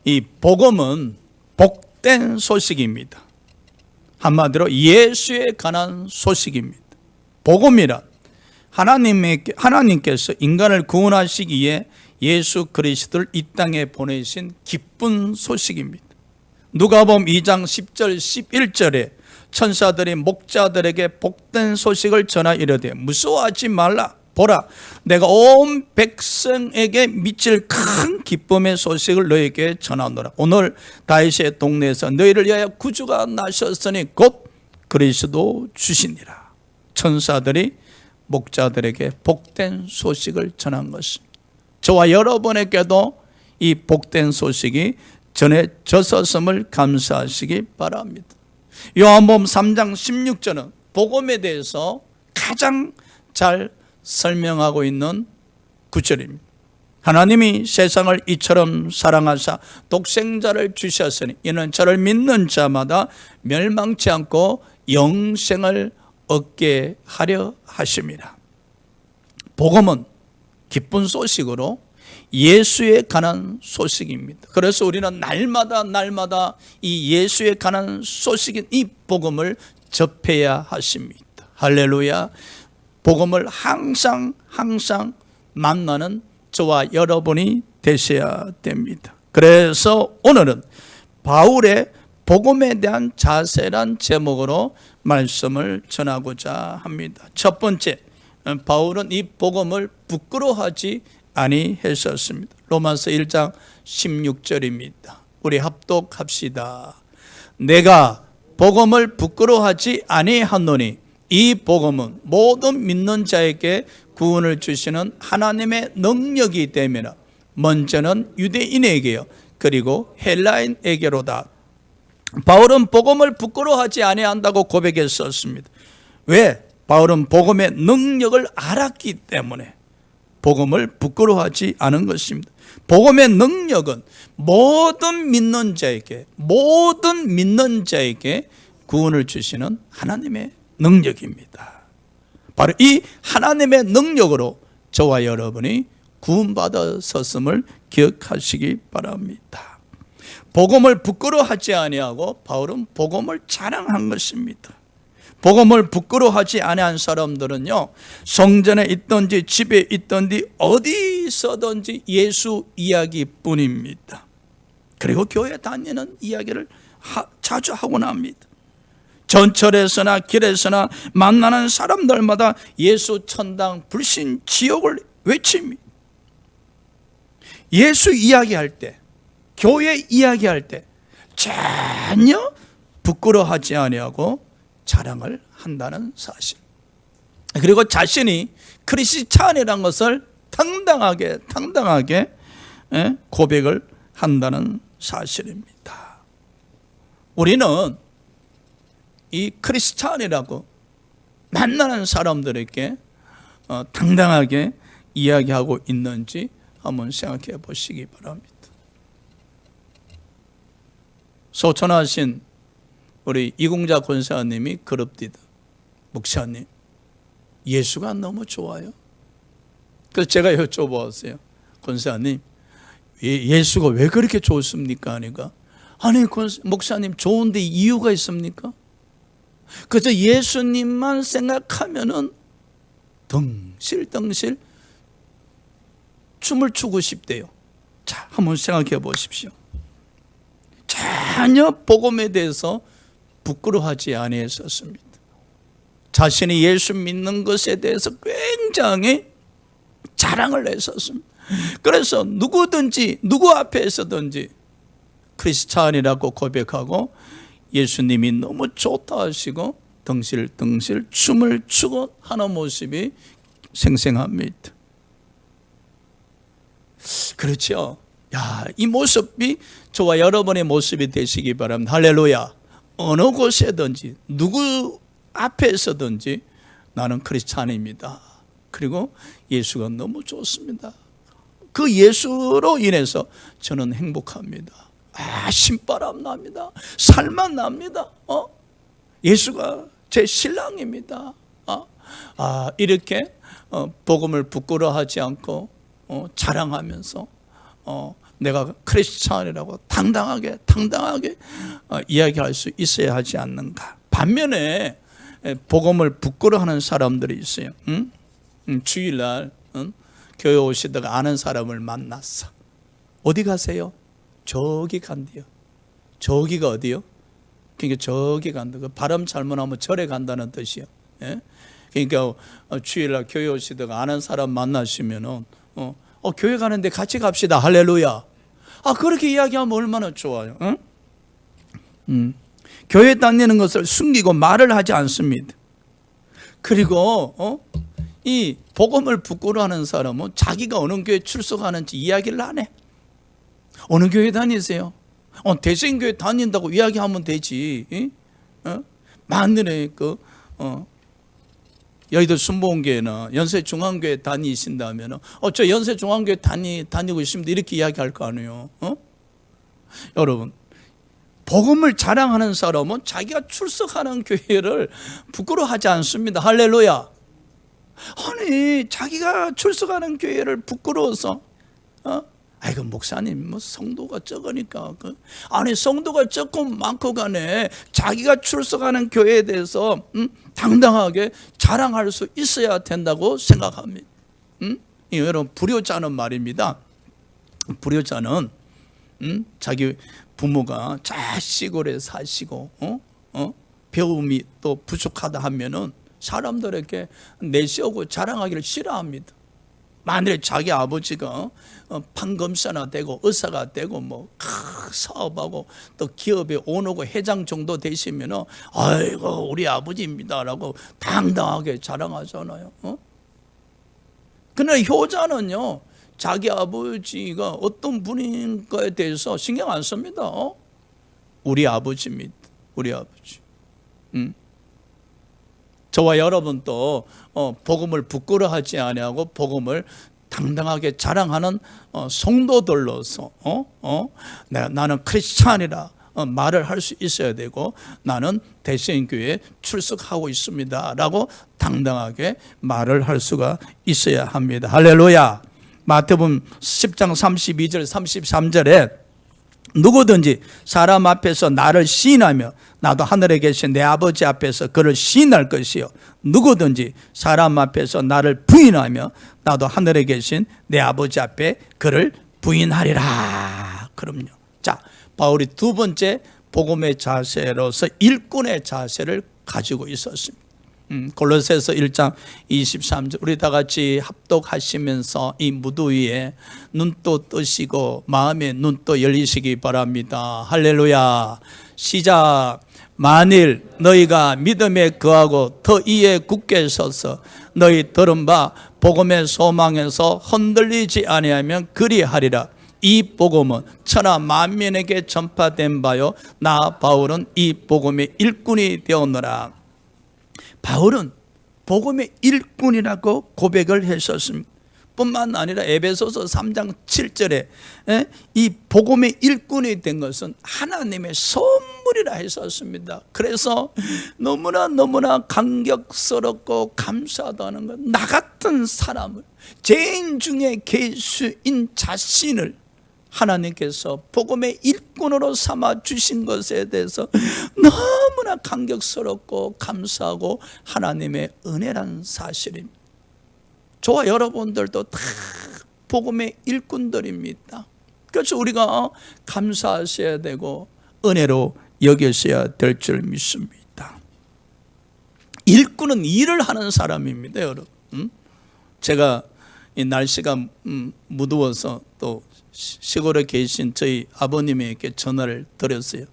이 복음은 복된 소식입니다. 한마디로 예수에 관한 소식입니다. 복음이란 하나님께서 인간을 구원하시기에 예수 그리스도를 이 땅에 보내신 기쁜 소식입니다. 누가복음 2장 10절 11절에 천사들이 목자들에게 복된 소식을 전하 이르되 무서워하지 말라. 보라, 내가 온 백성에게 미칠 큰 기쁨의 소식을 너에게 전하노라. 오늘 다윗의 동네에서 너희를 위하여 구주가 나셨으니 곧 그리스도 주시니라. 천사들이 목자들에게 복된 소식을 전한 것입니다. 저와 여러분에게도 이 복된 소식이 전해졌음을 감사하시기 바랍니다. 요한복음 3장 16절은 복음에 대해서 가장 잘 설명하고 있는 구절입니다. 하나님이 세상을 이처럼 사랑하사 독생자를 주셨으니 이는 저를 믿는 자마다 멸망치 않고 영생을 얻게 하려 하심이라. 복음은 기쁜 소식으로 예수에 관한 소식입니다. 그래서 우리는 날마다 이 예수에 관한 소식인 이 복음을 접해야 하십니다. 할렐루야. 복음을 항상 만나는 저와 여러분이 되셔야 됩니다. 그래서 오늘은 바울의 복음에 대한 자세란 제목으로 말씀을 전하고자 합니다. 첫 번째, 바울은 이 복음을 부끄러워하지 아니했었습니다. 로마서 1장 16절입니다. 우리 합독합시다. 내가 복음을 부끄러워하지 아니하노니 이 복음은 모든 믿는 자에게 구원을 주시는 하나님의 능력이 되며 먼저는 유대인에게요 그리고 헬라인에게로다. 바울은 복음을 부끄러워하지 아니한다고 고백했었습니다. 왜? 바울은 복음의 능력을 알았기 때문에 복음을 부끄러워하지 않은 것입니다. 복음의 능력은 모든 믿는 자에게 구원을 주시는 하나님의 능력입니다. 바로 이 하나님의 능력으로 저와 여러분이 구원받았음을 기억하시기 바랍니다. 복음을 부끄러워하지 아니하고 바울은 복음을 자랑한 것입니다. 복음을 부끄러워하지 아니한 사람들은요, 성전에 있든지 집에 있든지 어디서든지 예수 이야기뿐입니다. 그리고 교회 다니는 이야기를 자주 하곤 합니다. 전철에서나 길에서나 만나는 사람들마다 예수 천당 불신 지옥을 외칩니다. 예수 이야기할 때, 교회 이야기할 때 전혀 부끄러워하지 아니하고 자랑을 한다는 사실. 그리고 자신이 크리스찬이라는 것을 당당하게 고백을 한다는 사실입니다. 우리는 이 크리스찬이라고 만나는 사람들에게 당당하게 이야기하고 있는지 한번 생각해 보시기 바랍니다. 소천하신 우리 이공자 권사님이 그럽디다. 목사님, 예수가 너무 좋아요. 그래서 제가 여쭤보았어요. 권사님, 예수가 왜 그렇게 좋습니까? 하니까 아니 목사님, 좋은데 이유가 있습니까? 그래서 예수님만 생각하면은 덩실덩실 춤을 추고 싶대요. 자, 한번 생각해 보십시오. 전혀 복음에 대해서 부끄러워하지 아니했었습니다. 자신이 예수 믿는 것에 대해서 굉장히 자랑을 했었습니다. 그래서 누구든지 누구 앞에서든지 크리스찬이라고 고백하고 예수님이 너무 좋다 하시고 덩실덩실 춤을 추고 하는 모습이 생생합니다. 그렇죠? 이 모습이 저와 여러분의 모습이 되시기 바랍니다. 할렐루야. 어느 곳에든지 누구 앞에서든지 나는 크리스찬입니다. 그리고 예수가 너무 좋습니다. 그 예수로 인해서 저는 행복합니다. 신바람 납니다. 살만 납니다. 예수가 제 신랑입니다. 이렇게 복음을 부끄러워하지 않고 자랑하면서 내가 크리스찬이라고 당당하게 이야기할 수 있어야 하지 않는가. 반면에 복음을 부끄러워하는 사람들이 있어요. 주일날 교회 오시다가 아는 사람을 만났어. 어디 가세요? 저기 간대요. 저기가 어디요? 그러니까 저기 간다. 그 발음 잘못하면 절에 간다는 뜻이요. 예? 그러니까 주일날 교회 오시다가 아는 사람 만나시면은 교회 가는데 같이 갑시다. 할렐루야. 그렇게 이야기하면 얼마나 좋아요. 교회 다니는 것을 숨기고 말을 하지 않습니다. 그리고 이 복음을 부끄러워하는 사람은 자기가 어느 교회 출석하는지 이야기를 안 해. 어느 교회 다니세요? 대생교회 다닌다고 이야기하면 되지. 만일에 여의도 순복음교회나 연세중앙교회 다니신다면 저 연세중앙교회 다니고 있습니다 이렇게 이야기할 거 아니에요. 여러분, 복음을 자랑하는 사람은 자기가 출석하는 교회를 부끄러워하지 않습니다. 할렐루야. 아니, 자기가 출석하는 교회를 부끄러워서 아이고 목사님 뭐 성도가 적으니까 아니 성도가 적고 많고 간에 자기가 출석하는 교회에 대해서 당당하게 자랑할 수 있어야 된다고 생각합니다. 여러분, 불효자는 말입니다. 불효자는 자기 부모가 잘 시골에 사시고 배움이 또 부족하다 하면은 사람들에게 내세우고 자랑하기를 싫어합니다. 만일에 자기 아버지가 판검사나 되고 의사가 되고 뭐 사업하고 또 기업에 오너고 회장 정도 되시면은 아이고 우리 아버지입니다라고 당당하게 자랑하잖아요. 그러나 효자는요, 자기 아버지가 어떤 분인가에 대해서 신경 안 씁니다. 우리 아버지입니다. 우리 아버지. 저와 여러분도 복음을 부끄러워하지 아니하고 복음을 당당하게 자랑하는 성도들로서 나는 크리스찬이라 말을 할 수 있어야 되고 나는 대생교회에 출석하고 있습니다 라고 당당하게 말을 할 수가 있어야 합니다. 할렐루야. 마태복음 10장 32절 33절에 누구든지 사람 앞에서 나를 시인하며 나도 하늘에 계신 내 아버지 앞에서 그를 시인할 것이요 누구든지 사람 앞에서 나를 부인하며 나도 하늘에 계신 내 아버지 앞에 그를 부인하리라. 그럼요. 자, 바울이 두 번째 복음의 자세로서 일꾼의 자세를 가지고 있었습니다. 골로새서 1장 23절 우리 다 같이 합독하시면서 이 무더위에 눈도 뜨시고 마음의 눈도 열리시기 바랍니다. 할렐루야. 시작. 만일 너희가 믿음에 거하고 더 이에 굳게 서서 너희 들은 바 복음의 소망에서 흔들리지 아니하면 그리하리라. 이 복음은 천하 만민에게 전파된 바요 나 바울은 이 복음의 일꾼이 되었노라. 바울은 복음의 일꾼이라고 고백을 했었습니다. 뿐만 아니라 에베소서 3장 7절에 이 복음의 일꾼이 된 것은 하나님의 선물이라 했었습니다. 그래서 너무나 감격스럽고 감사하다는 것, 나 같은 사람을, 죄인 중에 괴수인 자신을 하나님께서 복음의 일꾼으로 삼아 주신 것에 대해서 너무나 감격스럽고 감사하고 하나님의 은혜란 사실입니다. 저와 여러분들도 다 복음의 일꾼들입니다. 그래서 우리가 감사하셔야 되고 은혜로 여기셔야 될 줄 믿습니다. 일꾼은 일을 하는 사람입니다, 여러분. 제가 이 날씨가 무더워서 또 시골에 계신 저희 아버님에게 전화를 드렸어요.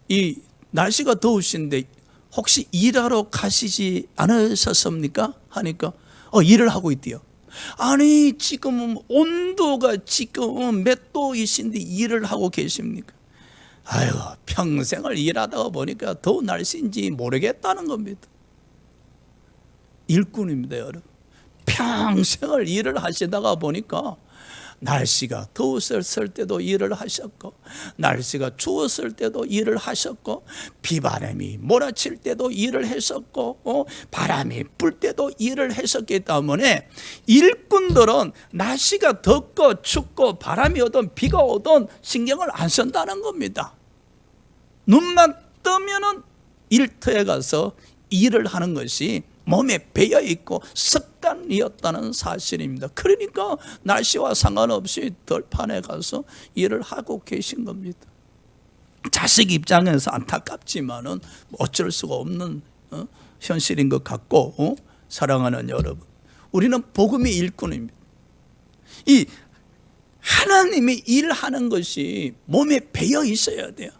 이 날씨가 더우신데 혹시 일하러 가시지 않으셨습니까? 하니까 일을 하고 있대요. 아니 지금 온도가 지금 몇 도이신데 일을 하고 계십니까? 아유, 평생을 일하다가 보니까 더운 날씨인지 모르겠다는 겁니다. 일꾼입니다, 여러분. 평생을 일을 하시다가 보니까 날씨가 더웠을 때도 일을 하셨고, 날씨가 추웠을 때도 일을 하셨고, 비바람이 몰아칠 때도 일을 했었고, 바람이 불 때도 일을 했었기 때문에 일꾼들은 날씨가 덥고 춥고 바람이 오든 비가 오든 신경을 안 쓴다는 겁니다. 눈만 뜨면은 일터에 가서 일을 하는 것이 몸에 배어 있고 습관이었다는 사실입니다. 그러니까 날씨와 상관없이 들판에 가서 일을 하고 계신 겁니다. 자식 입장에서 안타깝지만은 어쩔 수가 없는 현실인 것 같고, 사랑하는 여러분, 우리는 복음의 일꾼입니다. 이 하나님이 일하는 것이 몸에 배어 있어야 돼요.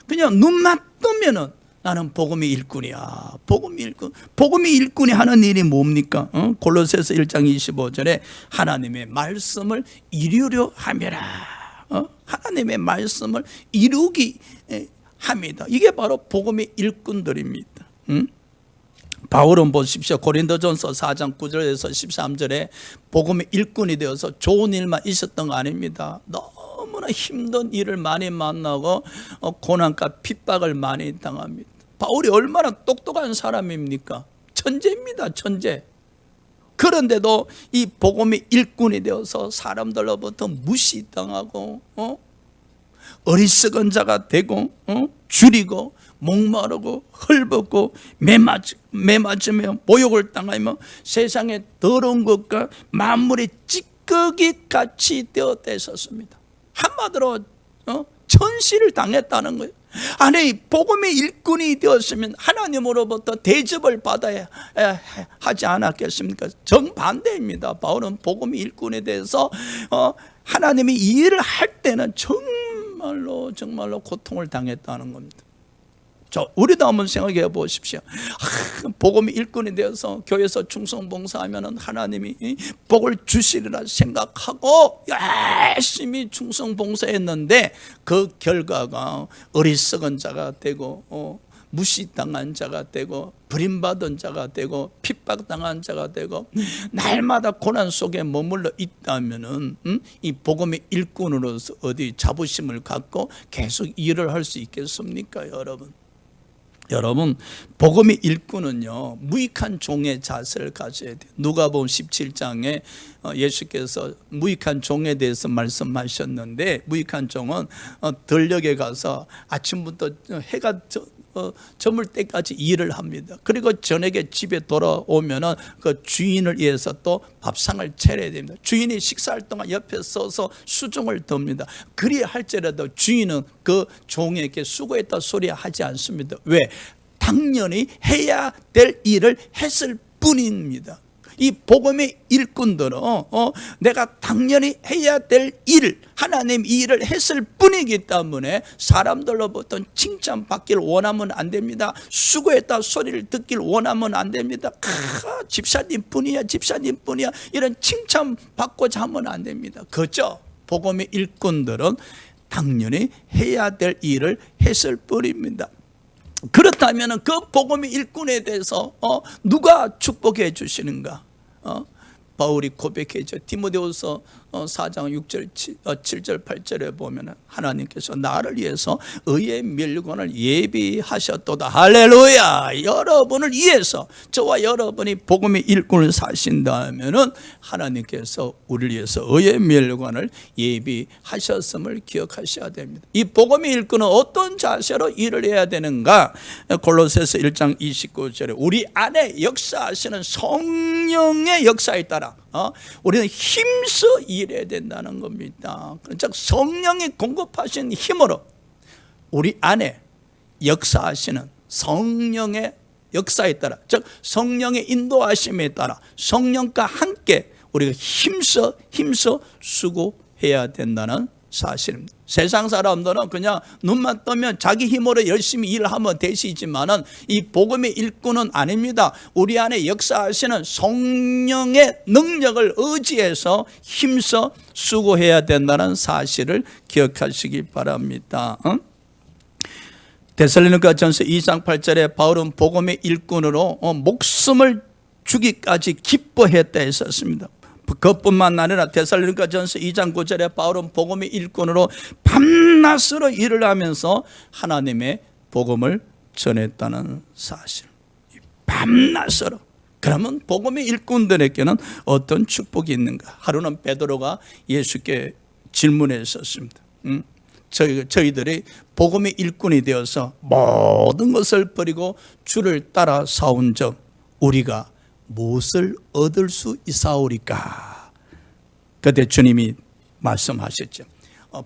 그냥 눈만 뜨면은 나는 복음의 일꾼이야. 복음의 일꾼. 복음의 일꾼이 하는 일이 뭡니까? 골로새서 1장 25절에 하나님의 말씀을 이루려 함이라. 하나님의 말씀을 이루기 합니다. 이게 바로 복음의 일꾼들입니다. 바울은 보십시오. 고린도전서 4장 9절에서 13절에 복음의 일꾼이 되어서 좋은 일만 있었던 거 아닙니다. 너무나 힘든 일을 많이 만나고 고난과 핍박을 많이 당합니다. 바울이 얼마나 똑똑한 사람입니까? 천재입니다, 천재. 그런데도 이 복음의 일꾼이 되어서 사람들로부터 무시당하고 어리석은 자가 되고 줄이고 목마르고 헐벗고 매맞으며 모욕을 당하며 세상의 더러운 것과 만물의 찌꺼기 같이 되었었습니다. 한마디로 천시를 당했다는 거예요. 아니, 복음의 일꾼이 되었으면 하나님으로부터 대접을 받아야 하지 않았겠습니까? 정반대입니다. 바울은 복음의 일꾼에 대해서 하나님이 일을 할 때는 정말로 고통을 당했다는 겁니다. 우리도 한번 생각해 보십시오. 복음의 일꾼이 되어서 교회에서 충성봉사하면 하나님이 복을 주시리라 생각하고 열심히 충성봉사했는데 그 결과가 어리석은 자가 되고 무시당한 자가 되고 버림받은 자가 되고 핍박당한 자가 되고 날마다 고난 속에 머물러 있다면은 이 복음의 일꾼으로서 어디 자부심을 갖고 계속 일을 할 수 있겠습니까, 여러분? 여러분, 복음의 일꾼은요, 무익한 종의 자세를 가져야 돼요. 누가복음 17장에 예수께서 무익한 종에 대해서 말씀하셨는데, 무익한 종은 들녘에 가서 아침부터 해가 저물 때까지 일을 합니다. 그리고 저녁에 집에 돌아오면은 그 주인을 위해서 또 밥상을 차려야 됩니다. 주인이 식사할 동안 옆에 서서 수종을 듭니다. 그리 할지라도 주인은 그 종에게 수고했다 소리 하지 않습니다. 왜? 당연히 해야 될 일을 했을 뿐입니다. 이 복음의 일꾼들은 내가 당연히 해야 될 일, 하나님 이 일을 했을 뿐이기 때문에 사람들로부터 칭찬받기를 원하면 안 됩니다. 수고했다 소리를 듣기를 원하면 안 됩니다. 집사님뿐이야, 집사님뿐이야, 이런 칭찬받고자 하면 안 됩니다. 그죠? 복음의 일꾼들은 당연히 해야 될 일을 했을 뿐입니다. 그렇다면 그 복음의 일꾼에 대해서 누가 축복해 주시는가? 바울이 고백했죠. 디모데후서 4장 6절 7절 8절에 보면 하나님께서 나를 위해서 의의 멸관을 예비하셨도다. 할렐루야. 여러분을 위해서, 저와 여러분이 복음의 일꾼을 사신다면 하나님께서 우리를 위해서 의의 멸관을 예비하셨음을 기억하셔야 됩니다. 이 복음의 일꾼은 어떤 자세로 일을 해야 되는가? 골로새서 1장 29절에 우리 안에 역사하시는 성령의 역사에 따라 우리는 힘써 일해야 된다는 겁니다. 즉 성령이 공급하신 힘으로 우리 안에 역사하시는 성령의 역사에 따라, 즉 성령의 인도하심에 따라 성령과 함께 우리가 힘써 수고해야 된다는 사실입니다. 세상 사람들은 그냥 눈만 뜨면 자기 힘으로 열심히 일하면 되시지만은 이 복음의 일꾼은 아닙니다. 우리 안에 역사하시는 성령의 능력을 의지해서 힘써 수고해야 된다는 사실을 기억하시기 바랍니다. 데살로니가전서 2장 8절에 바울은 복음의 일꾼으로 목숨을 주기까지 기뻐했다 했었습니다. 그것뿐만 아니라 데살로니가전서 2장 9절에 바울은 복음의 일꾼으로 밤낮으로 일을 하면서 하나님의 복음을 전했다는 사실. 밤낮으로. 그러면 복음의 일꾼들에게는 어떤 축복이 있는가? 하루는 베드로가 예수께 질문했었습니다. 저희들이 복음의 일꾼이 되어서 모든 것을 버리고 주를 따라 싸운 적 우리가 무엇을 얻을 수 있사오리까? 그때 주님이 말씀하셨죠.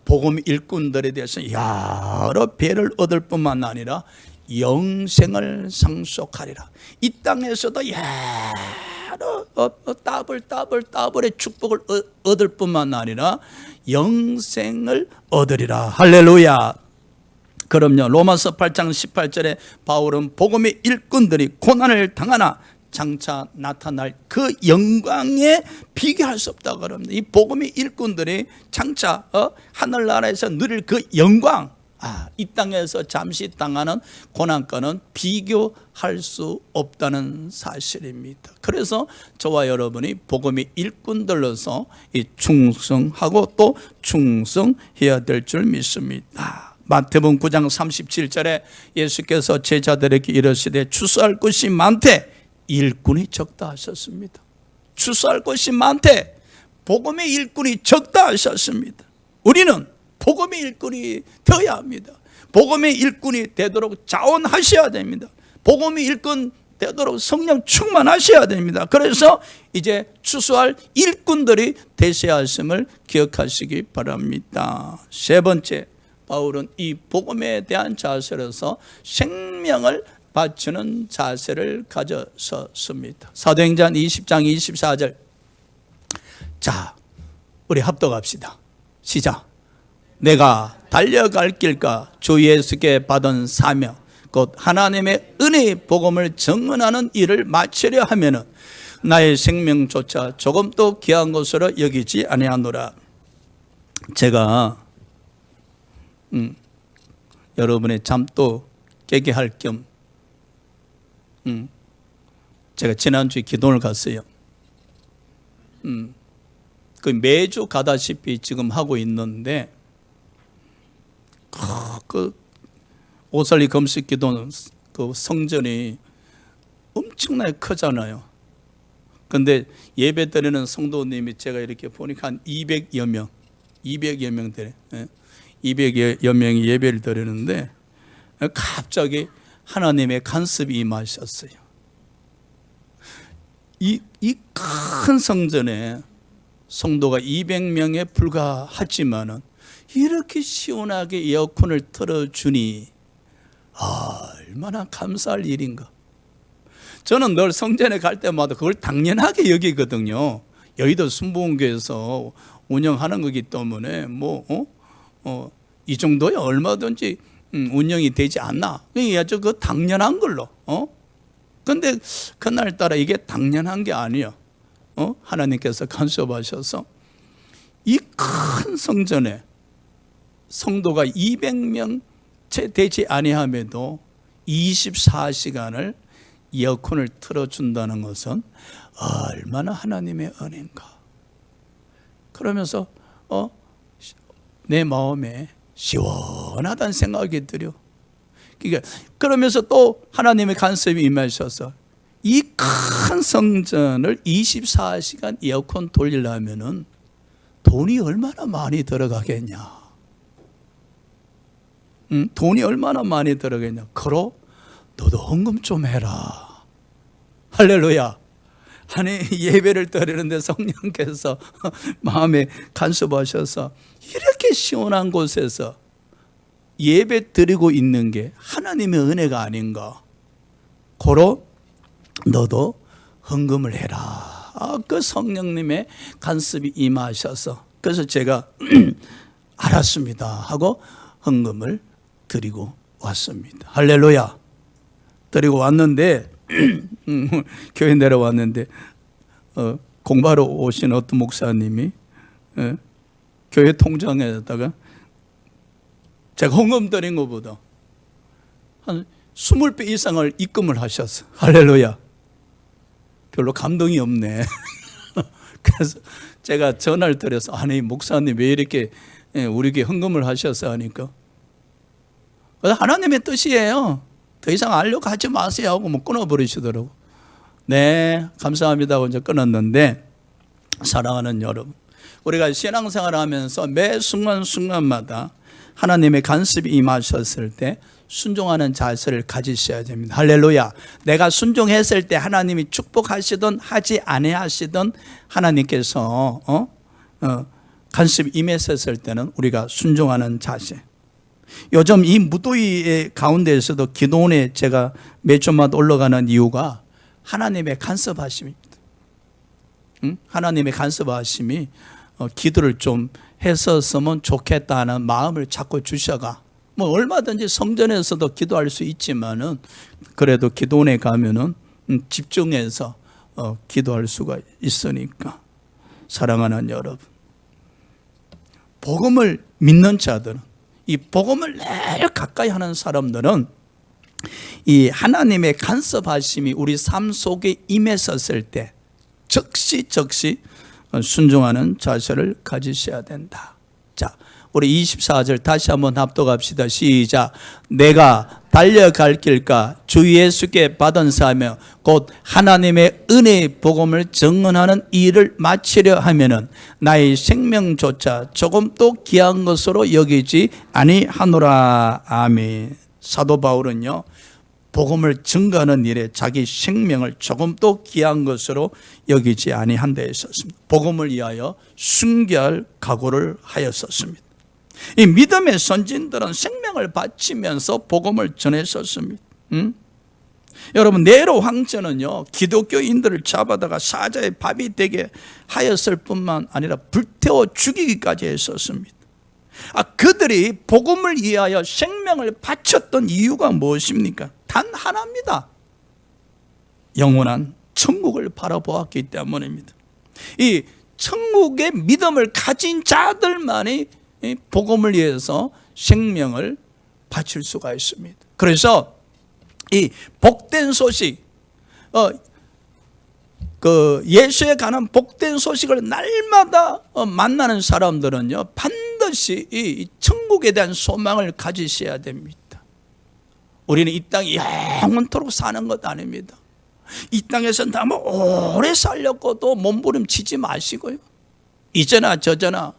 복음 일꾼들에 대해서 여러 배를 얻을 뿐만 아니라 영생을 상속하리라. 이 땅에서도 여러 따블의 축복을 얻을 뿐만 아니라 영생을 얻으리라. 할렐루야. 그럼요. 로마서 8장 18절에 바울은 복음의 일꾼들이 고난을 당하나 장차 나타날 그 영광에 비교할 수 없다고 그럽니다. 이 복음의 일꾼들이 장차 하늘나라에서 누릴 그 영광, 이 땅에서 잠시 당하는 고난과는 비교할 수 없다는 사실입니다. 그래서 저와 여러분이 복음의 일꾼들로서 충성하고 또 충성해야 될 줄 믿습니다. 마태복음 9장 37절에 예수께서 제자들에게 이르시되 추수할 것이 많되 일꾼이 적다 하셨습니다. 추수할 것이 많되 복음의 일꾼이 적다 하셨습니다. 우리는 복음의 일꾼이 되어야 합니다. 복음의 일꾼이 되도록 자원하셔야 됩니다. 복음의 일꾼 되도록 성령 충만하셔야 됩니다. 그래서 이제 추수할 일꾼들이 되셔야 하심을 기억하시기 바랍니다. 세 번째, 바울은 이 복음에 대한 자세로서 생명을 바치는 자세를 가졌습니다. 사도행전 20장 24절. 자, 우리 합독합시다. 시작. 내가 달려갈 길과 주 예수께 받은 사명 곧 하나님의 은혜의 복음을 증언하는 일을 마치려 하면은 나의 생명조차 조금도 귀한 것으로 여기지 아니하노라. 제가 여러분의 잠도 깨게 할 겸 제가 지난주에 기도를 갔어요. 그 매주 가다시피 지금 하고 있는데 그 오설리 금식 기도는 그 성전이 엄청나게 크잖아요. 근데 예배 드리는 성도님이 제가 이렇게 보니까 한 200여 명 되네. 200여 명이 예배를 드리는데 갑자기 하나님의 간섭이 임하셨어요. 이 큰 성전에 성도가 200명에 불과하지만은 이렇게 시원하게 에어컨을 틀어주니 얼마나 감사할 일인가. 저는 늘 성전에 갈 때마다 그걸 당연하게 여기거든요. 여의도 순복음교회에서 운영하는 거기 때문에 이 정도야 얼마든지 운영이 되지 않나. 아주 그 당연한 걸로. 근데 그날따라 이게 당연한 게 아니에요. 하나님께서 간섭하셔서 이 큰 성전에 성도가 200명 채 되지 아니함에도 24시간을 에어컨을 틀어준다는 것은 얼마나 하나님의 은혜인가. 그러면서 내 마음에 시원하다는 생각이 들어요. 그러면서 또 하나님의 간섭이 임하셔서 이 큰 성전을 24시간 에어컨 돌리려면은 돈이 얼마나 많이 들어가겠냐. 돈이 얼마나 많이 들어가겠냐. 그러 너도 헌금 좀 해라. 할렐루야. 아니 예배를 드리는데 성령께서 마음에 간섭하셔서 이렇게 시원한 곳에서 예배 드리고 있는 게 하나님의 은혜가 아닌가. 고로 너도 헌금을 해라. 그 성령님의 간섭이 임하셔서 그래서 제가 알았습니다 하고 헌금을 드리고 왔습니다. 할렐루야. 드리고 왔는데 교회 내려왔는데 공부하러 오신 어떤 목사님이 교회 통장에다가 제가 헌금 드린 것보다 한 20배 이상을 입금을 하셨어. 할렐루야. 별로 감동이 없네. 그래서 제가 전화를 드려서 아니 목사님 왜 이렇게 우리에게 헌금을 하셔서 하니까 하나님의 뜻이에요. 더 이상 알려고 하지 마세요 하고 뭐 끊어버리시더라고. 네 감사합니다 하고 이제 끊었는데, 사랑하는 여러분, 우리가 신앙생활을 하면서 매 순간순간마다 하나님의 간섭이 임하셨을 때 순종하는 자세를 가지셔야 됩니다. 할렐루야. 내가 순종했을 때 하나님이 축복하시든 하지 아니하시든 하나님께서 간섭이 임했었을 때는 우리가 순종하는 자세. 요즘 이 무더위의 가운데에서도 기도원에 제가 매주마다 올라가는 이유가 하나님의 간섭하심입니다. 하나님의 간섭하심이 기도를 좀 했었으면 좋겠다는 마음을 자꾸 주셔가, 뭐 얼마든지 성전에서도 기도할 수 있지만은 그래도 기도원에 가면은 집중해서 기도할 수가 있으니까. 사랑하는 여러분, 복음을 믿는 자들은, 이 복음을 늘 가까이 하는 사람들은 이 하나님의 간섭하심이 우리 삶 속에 임했었을 때 즉시 순종하는 자세를 가지셔야 된다. 자, 우리 24절 다시 한번 합독합시다. 시작. 내가 달려갈 길과 주 예수께 받은 사명 곧 하나님의 은혜의 복음을 증언하는 일을 마치려 하면은 나의 생명조차 조금도 귀한 것으로 여기지 아니하노라. 아멘. 사도 바울은요, 복음을 증거하는 일에 자기 생명을 조금도 귀한 것으로 여기지 아니한 데 있었습니다. 복음을 위하여 순교할 각오를 하였었습니다. 이 믿음의 선진들은 생명을 바치면서 복음을 전했었습니다. 여러분, 네로 황제는요, 기독교인들을 잡아다가 사자의 밥이 되게 하였을 뿐만 아니라 불태워 죽이기까지 했었습니다. 그들이 복음을 위하여 생명을 바쳤던 이유가 무엇입니까? 단 하나입니다. 영원한 천국을 바라보았기 때문입니다. 이 천국의 믿음을 가진 자들만이 이 복음을 위해서 생명을 바칠 수가 있습니다. 그래서 이 복된 소식, 예수에 관한 복된 소식을 날마다 만나는 사람들은요, 반드시 이 천국에 대한 소망을 가지셔야 됩니다. 우리는 이 땅이 영원토록 사는 것 아닙니다. 이 땅에서 너무 오래 살려고도 몸부림치지 마시고요, 이제나 저제나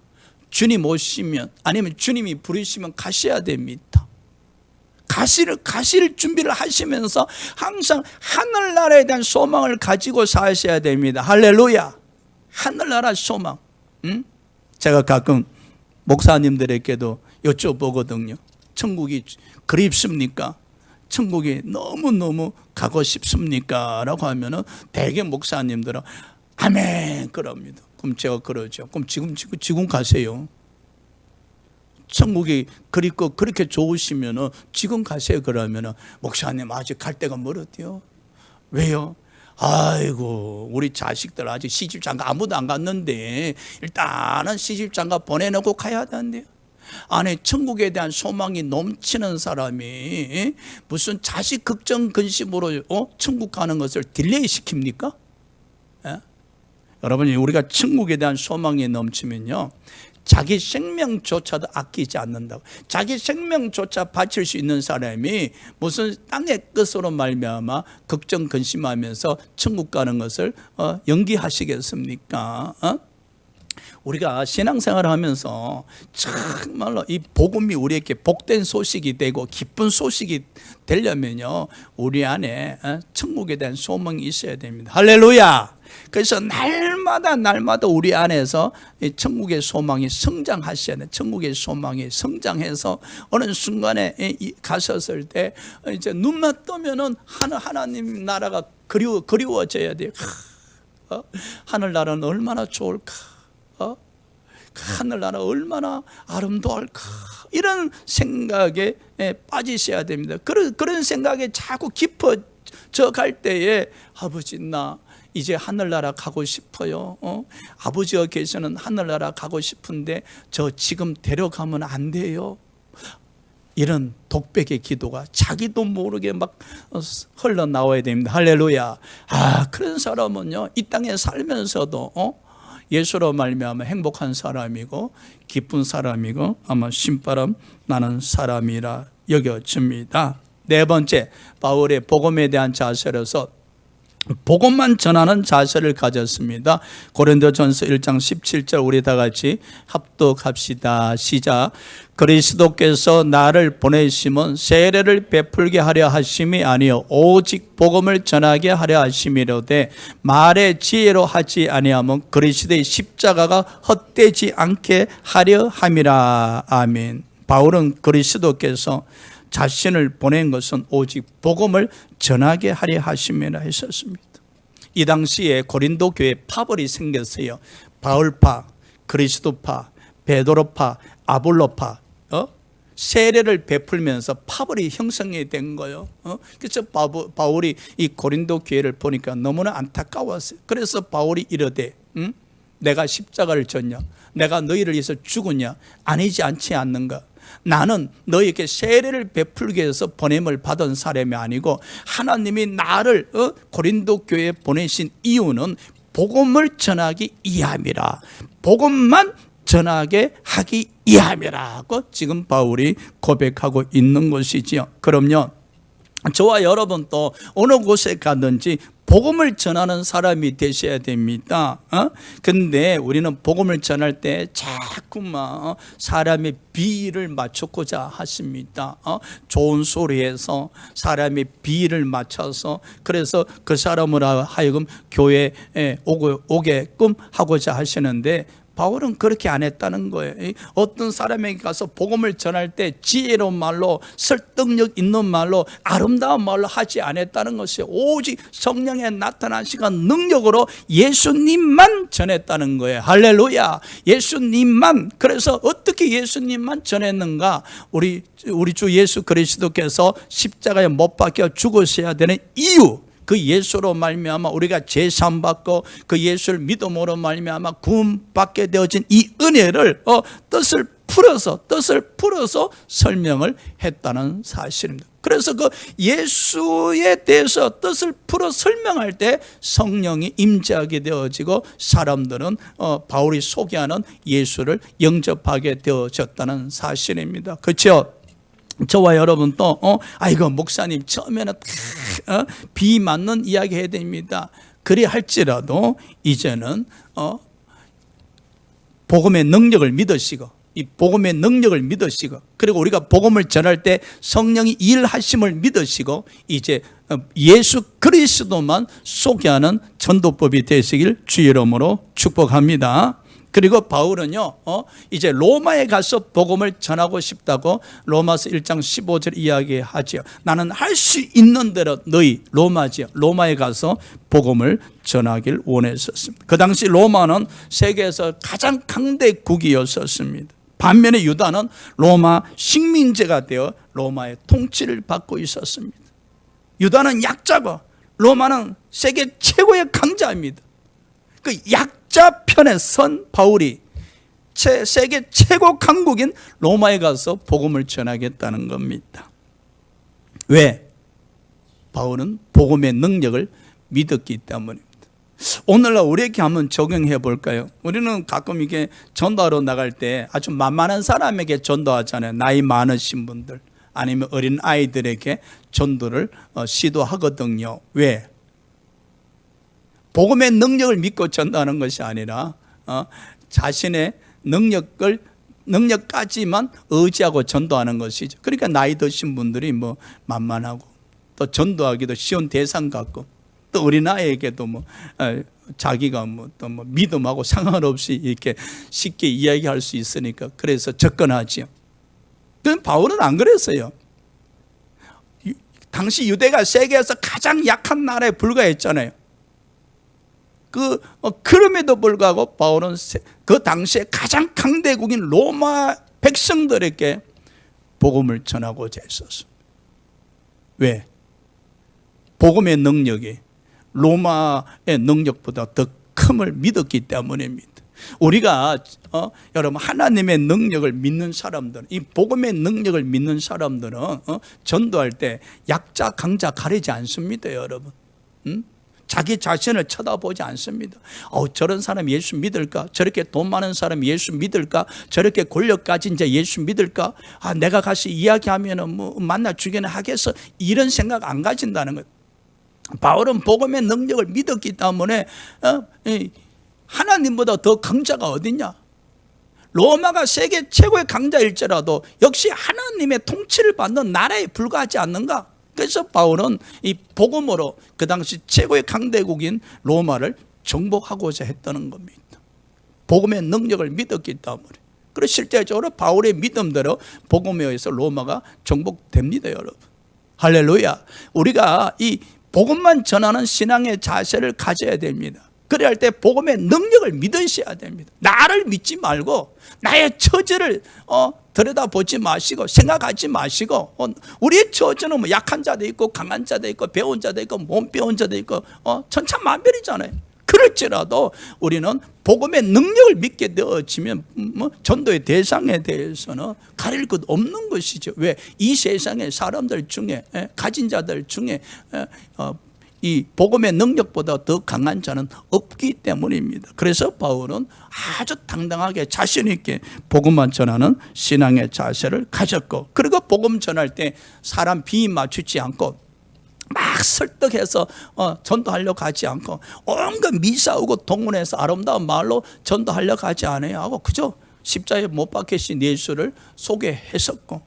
주님 오시면, 아니면 주님이 부르시면 가셔야 됩니다. 가실 준비를 하시면서 항상 하늘나라에 대한 소망을 가지고 사셔야 됩니다. 할렐루야. 하늘나라 소망. 제가 가끔 목사님들에게도 여쭤보거든요. 천국이 그립습니까? 천국이 너무너무 가고 싶습니까? 라고 하면은 대개 목사님들은 아멘 그럽니다. 그럼 제가 그러죠. 그럼 지금 가세요. 천국이 그립고 그렇게 좋으시면은 지금 가세요. 그러면은 목사님 아직 갈 데가 멀었대요. 왜요? 아이고, 우리 자식들 아직 시집장가 아무도 안 갔는데 일단은 시집장가 보내놓고 가야 되는데요. 안에 천국에 대한 소망이 넘치는 사람이 무슨 자식 걱정 근심으로 천국 가는 것을 딜레이 시킵니까? 예? 여러분이 우리가 천국에 대한 소망이 넘치면요, 자기 생명조차도 아끼지 않는다고. 자기 생명조차 바칠 수 있는 사람이 무슨 땅의 것으로 말미암아 걱정 근심하면서 천국 가는 것을 연기하시겠습니까? 우리가 신앙생활을 하면서 정말로 이 복음이 우리에게 복된 소식이 되고 기쁜 소식이 되려면요, 우리 안에 천국에 대한 소망이 있어야 됩니다. 할렐루야. 그래서 날마다 우리 안에서 천국의 소망이 성장하셔야 돼요. 천국의 소망이 성장해서 어느 순간에 가셨을 때 이제 눈만 뜨면은 하나님 나라가 그리워져야 돼요. 하늘나라는 얼마나 좋을까? 하늘나라 얼마나 아름다울까? 이런 생각에 빠지셔야 됩니다. 그런 생각에 자꾸 깊어져 갈 때에 아버지 나 이제 하늘나라 가고 싶어요. 아버지가 계시는 하늘나라 가고 싶은데 저 지금 데려가면 안 돼요. 이런 독백의 기도가 자기도 모르게 막 흘러나와야 됩니다. 할렐루야. 그런 사람은요, 이 땅에 살면서도 예수로 말미암아 행복한 사람이고 기쁜 사람이고 아마 신바람 나는 사람이라 여겨집니다. 네 번째, 바울의 복음에 대한 자세로서 복음만 전하는 자세를 가졌습니다. 고린도전서 1장 17절 우리 다 같이 합독합시다. 시작. 그리스도께서 나를 보내심은 세례를 베풀게 하려 하심이 아니요 오직 복음을 전하게 하려 하심이로되 말의 지혜로 하지 아니하면 그리스도의 십자가가 헛되지 않게 하려 함이라. 아멘. 바울은 그리스도께서 자신을 보낸 것은 오직 복음을 전하게 하려 하심이라 했었습니다. 이 당시에 고린도 교회에 파벌이 생겼어요. 바울파, 그리스도파, 베드로파, 아볼로파, 세례를 베풀면서 파벌이 형성이 된 거예요. 그래서 바울이 이 고린도 교회를 보니까 너무나 안타까웠어요. 그래서 바울이 이르되 내가 십자가를 졌냐? 내가 너희를 위해서 죽었냐? 아니지 않지 않는가? 나는 너에게 세례를 베풀기 위해서 보냄을 받은 사람이 아니고 하나님이 나를 고린도 교회에 보내신 이유는 복음을 전하기 위함이라. 복음만 전하게 하기 위함이라고 지금 바울이 고백하고 있는 것이지요. 그럼요, 저와 여러분도 어느 곳에 가든지 복음을 전하는 사람이 되셔야 됩니다. 근데 우리는 복음을 전할 때 자꾸만 사람의 비위를 맞추고자 하십니다. 좋은 소리에서 사람의 비위를 맞춰서 그래서 그 사람으로 하여금 교회에 오게끔 하고자 하시는데 바울은 그렇게 안 했다는 거예요. 어떤 사람에게 가서 복음을 전할 때 지혜로운 말로, 설득력 있는 말로, 아름다운 말로 하지 않았다는 것이에요. 오직 성령의 나타나시가 능력으로 예수님만 전했다는 거예요. 할렐루야. 예수님만. 그래서 어떻게 예수님만 전했는가? 우리 주 예수 그리스도께서 십자가에 못 박혀 죽으셔야 되는 이유, 그 예수로 말미암아 우리가 제사함 받고 그 예수를 믿음으로 말미암아 구원받게 되어진 이 은혜를 뜻을 풀어서 설명을 했다는 사실입니다. 그래서 그 예수에 대해서 뜻을 풀어 설명할 때 성령이 임재하게 되어지고 사람들은 바울이 소개하는 예수를 영접하게 되어졌다는 사실입니다. 그렇죠? 저와 여러분도 이거 목사님 처음에는 비 맞는 이야기 해야 됩니다. 그리 할지라도 이제는 복음의 능력을 믿으시고 이 복음의 능력을 믿으시고 그리고 우리가 복음을 전할 때 성령이 일하심을 믿으시고 이제 예수 그리스도만 소개하는 전도법이 되시길 주의 이름으로 축복합니다. 그리고 바울은요, 이제 로마에 가서 복음을 전하고 싶다고 로마서 1장 15절 이야기하죠. 나는 할 수 있는 대로 너희 로마에 가서 복음을 전하길 원했었습니다. 그 당시 로마는 세계에서 가장 강대국이었었습니다. 반면에 유다는 로마 식민지가 되어 로마의 통치를 받고 있었습니다. 유다는 약자고 로마는 세계 최고의 강자입니다. 그 약자 편에 선 바울이 세계 최고 강국인 로마에 가서 복음을 전하겠다는 겁니다. 왜? 바울은 복음의 능력을 믿었기 때문입니다. 오늘날 우리에게 한번 적용해 볼까요? 우리는 가끔 이게 전도하러 나갈 때 아주 만만한 사람에게 전도하잖아요. 나이 많으신 분들 아니면 어린 아이들에게 전도를 시도하거든요. 왜? 복음의 능력을 믿고 전도하는 것이 아니라 자신의 능력까지만 의지하고 전도하는 것이죠. 그러니까 나이 드신 분들이 만만하고 또 전도하기도 쉬운 대상 같고 또 어린아이에게도 자기가 또 믿음하고 상관없이 이렇게 쉽게 이야기할 수 있으니까 그래서 접근하지요. 그런데 바울은 안 그랬어요. 당시 유대가 세계에서 가장 약한 나라에 불과했잖아요. 그럼에도 불구하고 바울은 그 당시에 가장 강대국인 로마 백성들에게 복음을 전하고자 했었습니다. 왜? 복음의 능력이 로마의 능력보다 더 큼을 믿었기 때문입니다. 우리가 여러분 하나님의 능력을 믿는 사람들은 이 복음의 능력을 믿는 사람들은 전도할 때 약자 강자 가리지 않습니다. 여러분 자기 자신을 쳐다보지 않습니다. 저런 사람 예수 믿을까? 저렇게 돈 많은 사람 예수 믿을까? 저렇게 권력 가진 자 예수 믿을까? 내가 가서 이야기하면 만나 주기는 하겠어. 이런 생각 안 가진다는 거예요. 바울은 복음의 능력을 믿었기 때문에 하나님보다 더 강자가 어딨냐? 로마가 세계 최고의 강자일지라도 역시 하나님의 통치를 받는 나라에 불과하지 않는가? 그래서 바울은 이 복음으로 그 당시 최고의 강대국인 로마를 정복하고자 했다는 겁니다. 복음의 능력을 믿었기 때문에. 그래서 실제적으로 바울의 믿음대로 복음에 의해서 로마가 정복됩니다, 여러분. 할렐루야. 우리가 이 복음만 전하는 신앙의 자세를 가져야 됩니다. 그래야 할 때 복음의 능력을 믿으셔야 됩니다. 나를 믿지 말고 나의 처지를 들여다보지 마시고 생각하지 마시고 우리의 처지는 약한 자도 있고 강한 자도 있고 배운 자도 있고 못 배운 자도 있고 천차만별이잖아요. 그럴지라도 우리는 복음의 능력을 믿게 되어지면 전도의 대상에 대해서는 가릴 것 없는 것이죠. 왜? 이 세상의 사람들 중에 가진 자들 중에 이 복음의 능력보다 더 강한 자는 없기 때문입니다. 그래서 바울은 아주 당당하게 자신 있게 복음만 전하는 신앙의 자세를 가졌고, 그리고 복음 전할 때 사람 비위 맞추지 않고 막 설득해서 전도하려고 하지 않고 온갖 미사오고 동원해서 아름다운 말로 전도하려고 하지 않아요 하고 그저 십자가에 못 박히신 예수를 소개했었고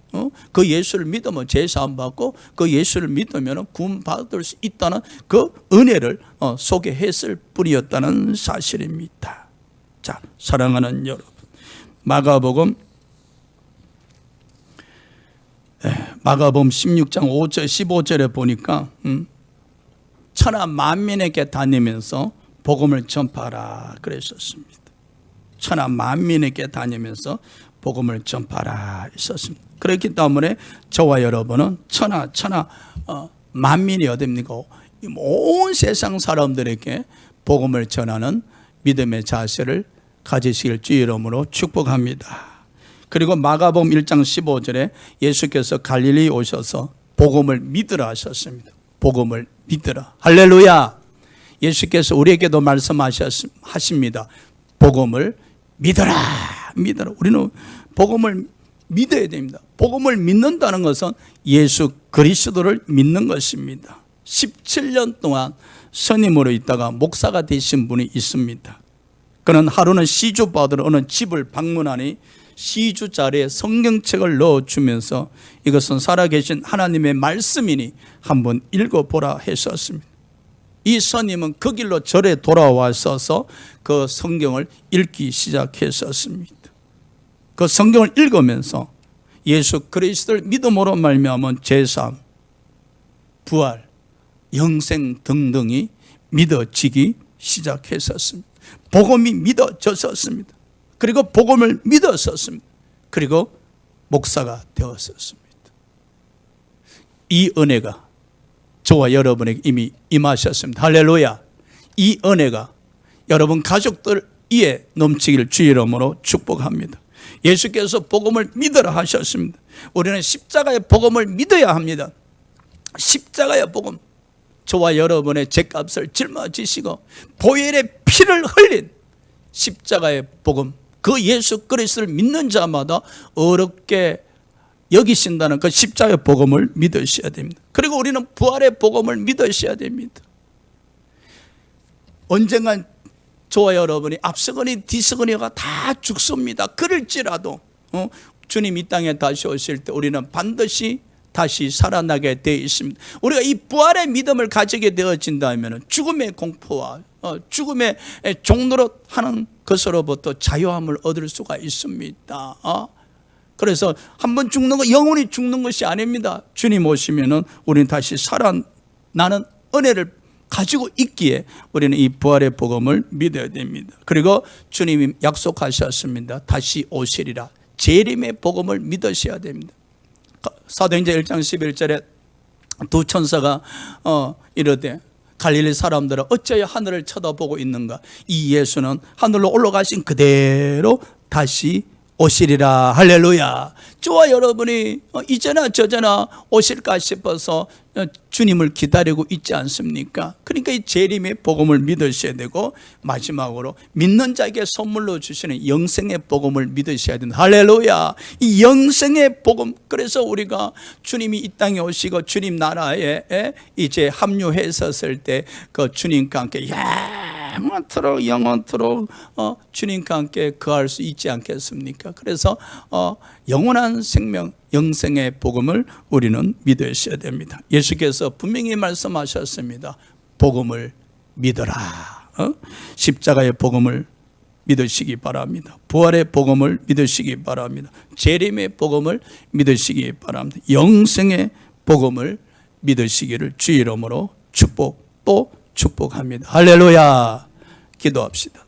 그 예수를 믿으면 제사함 받고 그 예수를 믿으면 구원 받을 수 있다는 그 은혜를 소개했을 뿐이었다는 사실입니다. 자, 사랑하는 여러분, 마가복음 16장 5절 15절에 보니까 천하 만민에게 다니면서 복음을 전파하라 그랬었습니다. 천하 만민에게 다니면서 복음을 전파하라 했었습니다. 그렇기 때문에 저와 여러분은 천하 만민이 어딥니까? 온 세상 사람들에게 복음을 전하는 믿음의 자세를 가지시길 주의 이름으로 축복합니다. 그리고 마가복음 1장 15절에 예수께서 갈릴리 오셔서 복음을 믿으라 하셨습니다. 복음을 믿으라. 할렐루야. 예수께서 우리에게도 말씀하십니다. 복음을 믿어라. 믿어라. 우리는 복음을 믿어야 됩니다. 복음을 믿는다는 것은 예수 그리스도를 믿는 것입니다. 17년 동안 선임으로 있다가 목사가 되신 분이 있습니다. 그는 하루는 시주 받으러 어느 집을 방문하니 시주 자리에 성경책을 넣어주면서 이것은 살아계신 하나님의 말씀이니 한번 읽어보라 했었습니다. 이 선임은 그 길로 절에 돌아와서 그 성경을 읽기 시작했었습니다. 그 성경을 읽으면서 예수 그리스도를 믿음으로 말미암은 제사함, 부활, 영생 등등이 믿어지기 시작했었습니다. 복음이 믿어졌었습니다. 그리고 복음을 믿었었습니다. 그리고 목사가 되었었습니다. 이 은혜가 저와 여러분에게 이미 임하셨습니다. 할렐루야. 이 은혜가 여러분 가족들 위에 넘치기를 주의 이름으로 축복합니다. 예수께서 복음을 믿으라 하셨습니다. 우리는 십자가의 복음을 믿어야 합니다. 십자가의 복음, 저와 여러분의 죄값을 짊어지시고 보혈의 피를 흘린 십자가의 복음, 그 예수 그리스도를 믿는 자마다 어렵게 여기신다는 그 십자가의 복음을 믿으셔야 됩니다. 그리고 우리는 부활의 복음을 믿으셔야 됩니다. 언젠간 저와 여러분이 앞서거니 뒤서거니가 다 죽습니다. 그럴지라도 주님 이 땅에 다시 오실 때 우리는 반드시 다시 살아나게 되어 있습니다. 우리가 이 부활의 믿음을 가지게 되어진다면 죽음의 공포와 죽음의 종노릇 하는 것으로부터 자유함을 얻을 수가 있습니다. 그래서 한번 죽는 거 영원히 죽는 것이 아닙니다. 주님 오시면은 우리는 다시 살아나는 은혜를 가지고 있기에 우리는 이 부활의 복음을 믿어야 됩니다. 그리고 주님이 약속하셨습니다. 다시 오시리라. 재림의 복음을 믿으셔야 됩니다. 사도행전 1장 11절에 두 천사가 이르되 갈릴리 사람들은 어찌하여 하늘을 쳐다보고 있는가? 이 예수는 하늘로 올라가신 그대로 다시 오시리라. 할렐루야. 저와 여러분이 이제나 저제나 오실까 싶어서 주님을 기다리고 있지 않습니까? 그러니까 이 재림의 복음을 믿으셔야 되고, 마지막으로 믿는 자에게 선물로 주시는 영생의 복음을 믿으셔야 된다. 할렐루야. 이 영생의 복음, 그래서 우리가 주님이 이 땅에 오시고 주님 나라에 이제 합류했었을 때 그 주님과 함께 영원토록 주님과 함께 거할 수 있지 않겠습니까? 그래서 영원한 생명, 영생의 복음을 우리는 믿으셔야 됩니다. 예수께서 분명히 말씀하셨습니다. 복음을 믿어라. 십자가의 복음을 믿으시기 바랍니다. 부활의 복음을 믿으시기 바랍니다. 재림의 복음을 믿으시기 바랍니다. 영생의 복음을 믿으시기를 주의 이름으로 축복합니다. 할렐루야. 기도합시다.